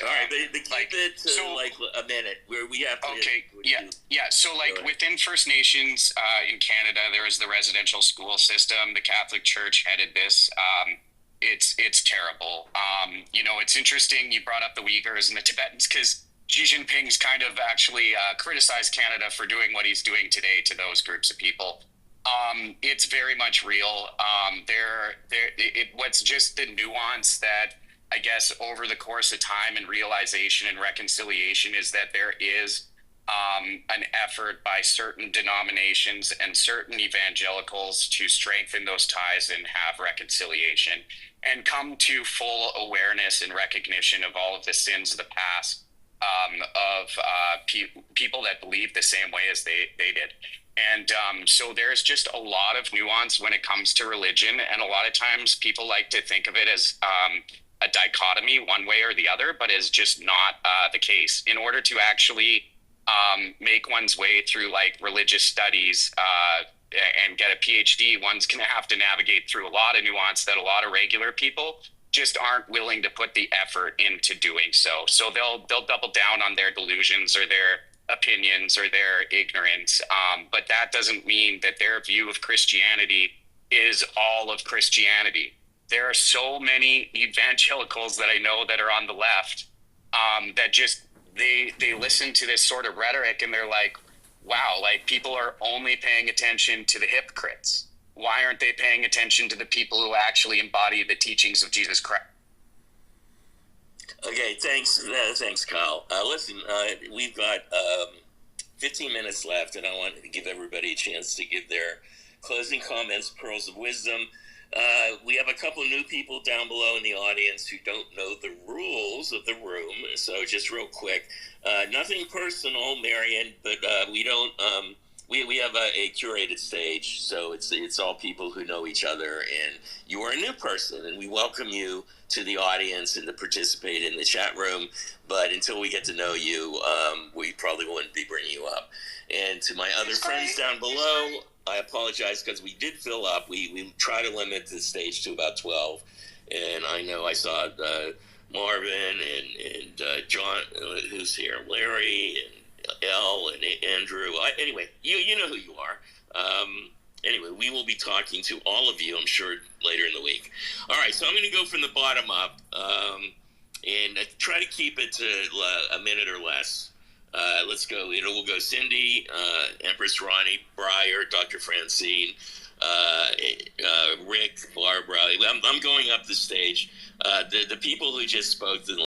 all right, but keep it to like a minute where we have to. Okay, yeah. So like within First Nations in Canada, there is the residential school system. The Catholic Church headed this. It's terrible. It's interesting you brought up the Uyghurs and the Tibetans because Xi Jinping's kind of actually criticized Canada for doing what he's doing today to those groups of people. It's very much real. What's just the nuance that I guess over the course of time and realization and reconciliation is that there is an effort by certain denominations and certain evangelicals to strengthen those ties and have reconciliation and come to full awareness and recognition of all of the sins of the past of people that believe the same way as they did. And so there's just a lot of nuance when it comes to religion. And a lot of times people like to think of it as a dichotomy one way or the other, but is just not the case. In order to actually make one's way through like religious studies and get a PhD, one's going to have to navigate through a lot of nuance that a lot of regular people just aren't willing to put the effort into doing so. So they'll double down on their delusions or their opinions or their ignorance. But that doesn't mean that their view of Christianity is all of Christianity. There are so many evangelicals that I know that are on the left that just they listen to this sort of rhetoric and they're like, wow, like people are only paying attention to the hypocrites. Why aren't they paying attention to the people who actually embody the teachings of Jesus Christ? Okay, thanks, Kyle. Listen, we've got 15 minutes left, and I want to give everybody a chance to give their closing comments, pearls of wisdom. We have a couple new people down below in the audience who don't know the rules of the room, so just real quick, nothing personal, Marion, but we don't. We have a curated stage, so it's all people who know each other, and you are a new person, and we welcome you to the audience and to participate in the chat room. But until we get to know you, we probably wouldn't be bringing you up. And to my other friends down below, I apologize because we did fill up. We try to limit the stage to about 12, and I know I saw Marvin and John, who's here, Larry and Elle and Andrew. Anyway, you know who you are. Anyway, we will be talking to all of you, I'm sure, later in the week. All right, so I'm going to go from the bottom up and try to keep it to a minute or less. Let's go. We'll go Cindy, Empress Ronnie, Breyer, Dr. Francine, Rick, Barbara. I'm going up the stage. The people who just spoke, the